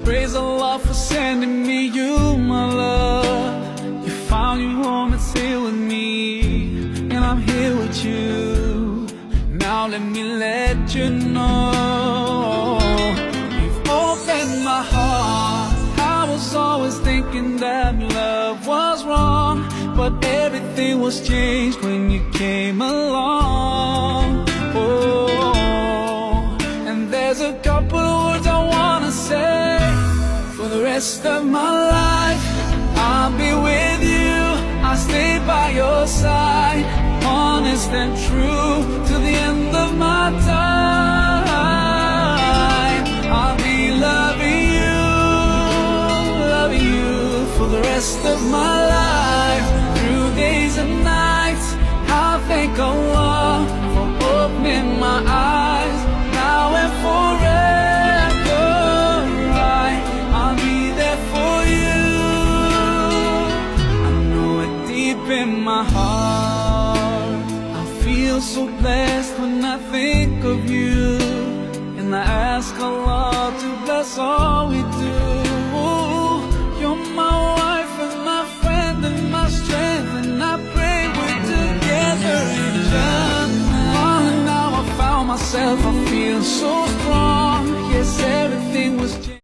praise Allah for sending me you, my love. You found your home, it's here with me, and I'm here with you. Now let me let you know, you've opened my heart. I was always thinking that love was wrong, but everything was changed when you came along. Oh, and there's a couple of words I wanna say. For the rest of my life, I'll be with you, I'll stay by your side, honest and true to the end of my time. I'll be loving you for the rest of my life, through days and nights. I'll thank Allah for opening my eyes, now and forever. I'll be there for you. I know it deep in my heart. I feel so blessed when I think of you, and I ask Allah to bless all